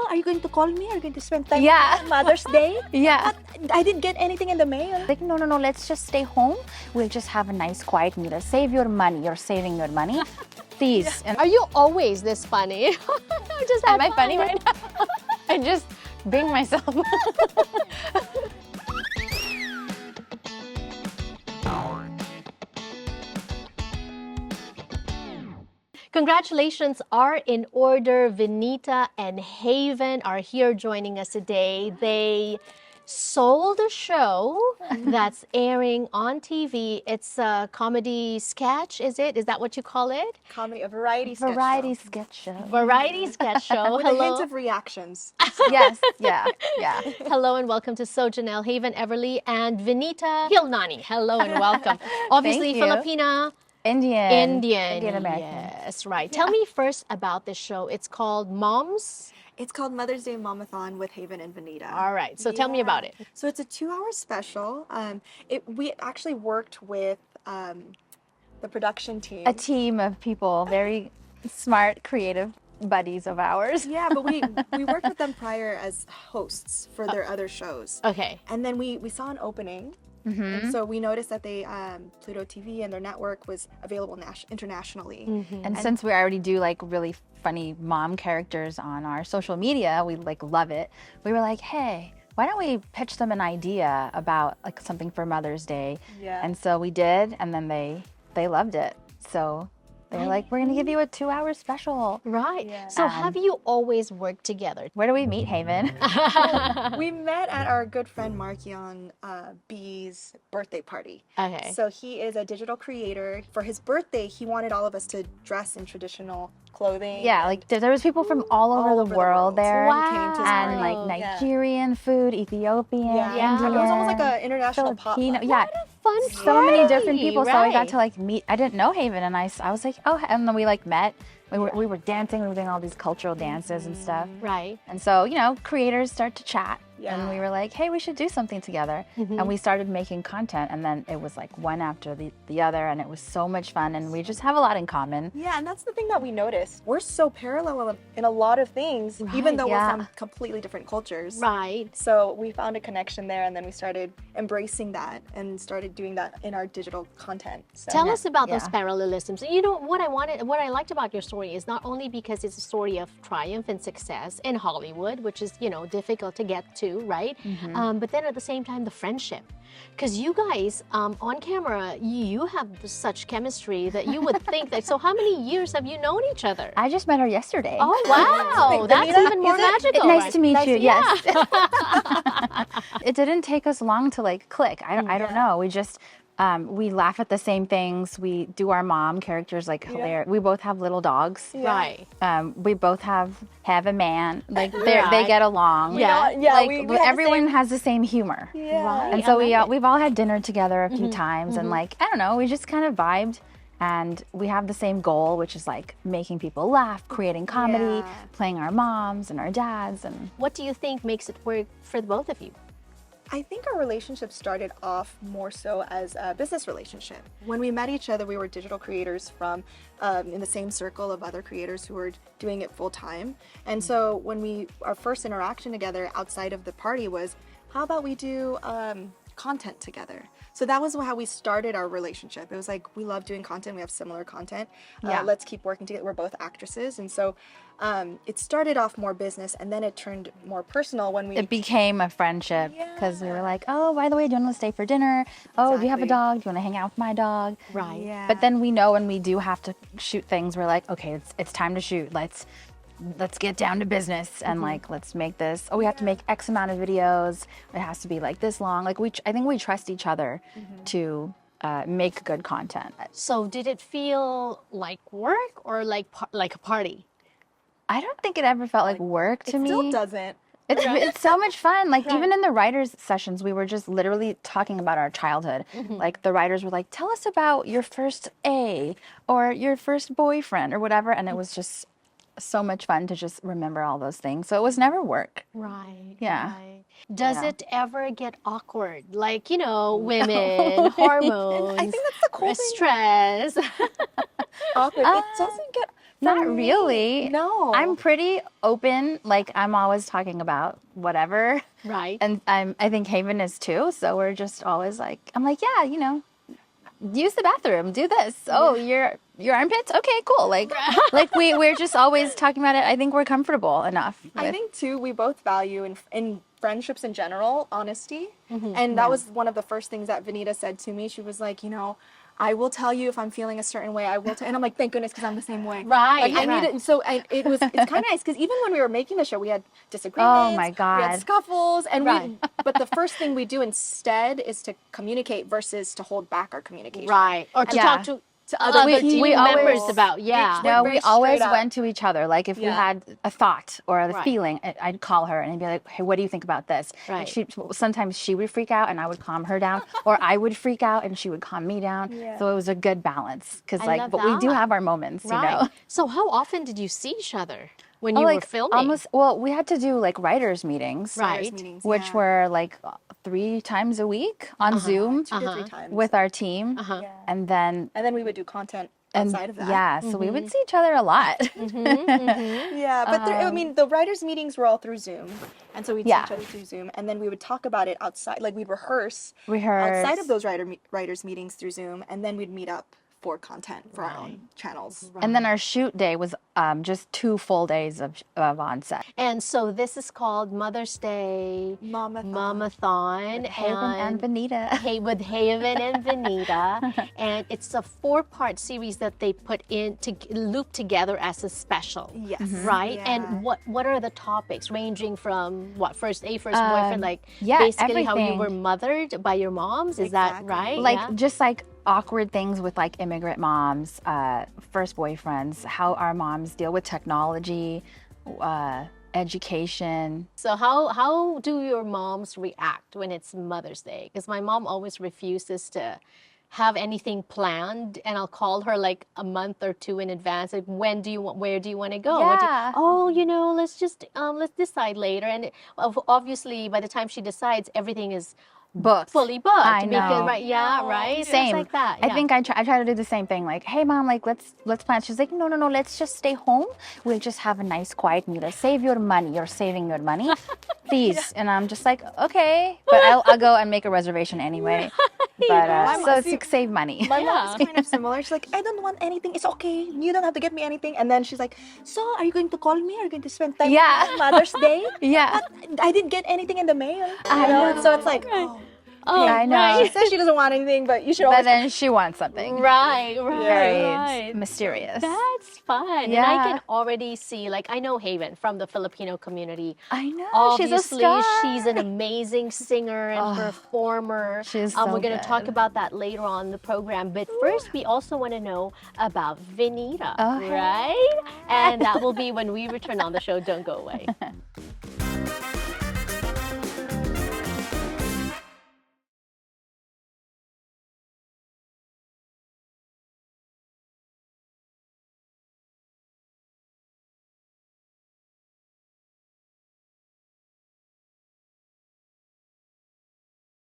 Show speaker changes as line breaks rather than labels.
are you going to call me? Are you going to spend time
Yeah.
on Mother's Day?
Yeah.
But I didn't get anything in the mail.
Like, no, let's just stay home. We'll just have a nice quiet meal. Save your money. You're saving your money. Please. And
Are you always this funny? Just
am I funny right now? I just being myself.
Congratulations are in order. Vinita and Haven are here joining us today. They sold a show that's airing on TV. It's a comedy sketch, is it? Is that what you call it?
Comedy, a variety sketch
Variety
show.
sketch show.
Variety sketch show.
With a hint of reactions.
Yes. Yeah.
Hello and welcome to So Janelle, Haven, Everly, and Vinita Khilnani. Hello and welcome. Obviously,
Thank you.
Filipina.
Indian
Yes,
American.
right. Tell me first about this show. It's called Moms.
It's called Mother's Day Mom-A-Thon with Haven and Vinita.
All right. So tell me about it.
So it's a 2-hour special. We actually worked with the production team.
A team of people, very smart, creative buddies of ours.
Yeah, but we worked with them prior as hosts for their other shows.
Okay.
And then we saw an opening. And so we noticed that they Pluto TV and their network was available internationally.
And since we already do like really funny mom characters on our social media, we like love it. We were like, hey, why don't we pitch them an idea about like something for Mother's Day?
Yeah.
And so we did, and then they loved it. So they were like, we're gonna give you a 2-hour special.
Right.
Yeah.
So have you always worked together?
Where do we meet, Haven?
We met at our good friend Markion B's birthday party.
Okay.
So he is a digital creator. For his birthday, he wanted all of us to dress in traditional clothing.
Yeah, like there was people from all over the world there.
Wow.
Came to his
And
party.
like
Yeah.
Ethiopian food, Ethiopian,
Yeah.
Indian.
It was almost like an international
Filipino.
potluck.
Yeah.
Fun
So many different
party,
people, so we got
right.
to like meet. I didn't know Haven, and I was like, oh, and then we like met. We were dancing, we were doing all these cultural dances and stuff.
Right.
And so, you know, creators start to chat.
Yeah.
And we were like, hey, we should do something together. And we started making content, and then it was like one after the other, and it was so much fun, and we just have a lot in common.
Yeah, and that's the thing that we noticed. We're so parallel in a lot of things, even though
yeah.
we're from completely different cultures.
Right.
So we found a connection there, and then we started embracing that and started doing that in our digital content. So.
Tell us about those
Yeah.
parallelisms. You know, what I liked about your story is not only because it's a story of triumph and success in Hollywood, which is, you know, difficult to get to, right? But then at the same time, the friendship. Because you guys, on camera, you have such chemistry that you would think that, so how many years have you known each other?
I just met her yesterday.
Oh, wow. That's even more magical.
Nice to meet you.
Yeah.
Yes. It didn't take us long to like click. I don't know. We just we laugh at the same things. We do our mom characters like hilarious. We both have little dogs.
Right.
We both have a man. Like they
Right.
get along.
Yeah.
Like
we have the
everyone
same-
has the same humor.
Yeah.
Right.
And so
I like it.
we've all had dinner together a few times, and like I don't know, we just kind of vibed. And we have the same goal, which is like making people laugh, creating comedy,
Yeah.
playing our moms and our dads. And
What do you think makes it work for the both of you?
I think our relationship started off more so as a business relationship. When we met each other, we were digital creators from in the same circle of other creators who were doing it full time. And so when our first interaction together outside of the party was, how about we do content together? So that was how we started our relationship. It was like, we love doing content. We have similar content.
Yeah.
Let's keep working together. We're both actresses. And so it started off more business, and then it turned more personal when we...
it became a friendship because we were like, oh, by the way, do you want to stay for dinner? Oh, do you have a
Exactly.
dog? Do you want to hang out with my dog?
Right.
Yeah.
But then we know when we do have to shoot things, we're like, okay, it's time to shoot. Let's get down to business and like let's make this. Oh, we have to make X amount of videos. It has to be like this long. Like I think we trust each other to make good content.
So did it feel like work or like a party?
I don't think it ever felt like work to
it
me.
still doesn't.
It's so much fun. Like even in the writers' sessions, we were just literally talking about our childhood. Like the writers were like, "Tell us about your first A or your first boyfriend or whatever," and it was just so much fun to just remember all those things. So it was never work.
Right.
Yeah.
Right. Does
Yeah.
it ever get awkward? Like, you know, women, hormones,
I think that's the cool thing.
stress.
Awkward. It doesn't get,
Not really.
No.
I'm pretty open. Like I'm always talking about whatever.
Right.
And I think Haven is too. So we're just always like, I'm like, yeah, you know, use the bathroom, do this. Oh, your armpits? Okay, cool. Like we're just always talking about it. I think we're comfortable enough.
I think too, we both value in friendships in general, honesty.
Mm-hmm.
And that was one of the first things that Vinita said to me. She was like, you know, I will tell you if I'm feeling a certain way. I will and I'm like, thank goodness, because I'm the same way.
Right,
Like, I
right.
need it. So it's kind of nice because even when we were making the show, we had disagreements.
Oh my
We
God.
had scuffles, and
Right.
but the first thing we do instead is to communicate versus to hold back our communication.
Right. Or to
Yeah.
talk to
other
other
team
team members
always-
about, yeah.
We're
No,
very
we always
straight up.
went to each other. Like if we
Yeah.
had a thought or a
Right.
feeling, I'd call her and I'd be like, "Hey, what do you think about this?" And
Right.
sometimes she would freak out and I would calm her down, or I would freak out and she would calm me down.
Yeah.
So it was a good balance. Because
I love
but we do
that.
have our moments, you
Right.
know.
So how often did you see each other when
Oh,
you were
like
filming?
almost. Well, we had to do like writers meetings,
Right.
Meetings,
which
yeah.
were like 3 times a week on Zoom
2 to 3 times.
with our team,
Uh-huh.
Yeah.
and then.
And then we would do content
And
outside of that.
yeah, so we would see each other a lot.
Yeah, but I mean, the writers' meetings were all through Zoom, and so we'd
Yeah.
see each other through Zoom, and then we would talk about it outside, like we'd rehearse
Rehearse.
outside of those writers' meetings through Zoom, and then we'd meet up for content for our own channels.
And then our shoot day was just 2 full days of on set.
And so this is called Mother's Day
Mom-A-Thon.
Mom-A-Thon.
Haven and Vinita.
With Haven and Vinita. And it's a 4-part series that they put in to loop together as a special.
Yes.
Right?
Yeah.
And what are the topics ranging from what first boyfriend, like
yeah,
basically how you
everything.
were mothered by your moms? Is that
Exactly.
right?
Like
Yeah.
just like awkward things with like immigrant moms, first boyfriends, how our moms deal with technology, education.
So how do your moms react when it's Mother's Day? Because my mom always refuses to have anything planned, and I'll call her like a month or 2 in advance. Like, where do you want to go?
Yeah.
Oh, you know, let's just let's decide later. And obviously, by the time she decides, everything is
Booked.
fully booked.
I
Because,
know.
right? Yeah, right.
Same.
Things like that.
I
yeah.
think I try to do the same thing. Like, hey mom, like let's plan. She's like, no, let's just stay home. We'll just have a nice quiet meal. Save your money. You're saving your money, please. And I'm just like, okay, but I'll go and make a reservation anyway. But so it's to save money.
My mom is kind of similar. She's like, I don't want anything. It's okay. You don't have to get me anything. And then she's like, so are you going to call me? Are you going to spend time
Yeah.
with me on Mother's Day?
Yeah.
But I didn't get anything in the mail.
I know.
So it's like, oh.
Oh,
I know.
She says she doesn't want anything, but you should
But
always.
then she wants something.
Right,
Very
right.
mysterious.
That's fun. And I
Yeah.
can already see, like, I know Haven from the Filipino community.
I know.
Obviously,
she's a star.
she's an amazing singer and performer.
she's
We're
so
going to talk
good.
about that later on in the program. But first, we also want to know about Vinita,
Okay.
right? And that will be when we return on the show. Don't go away.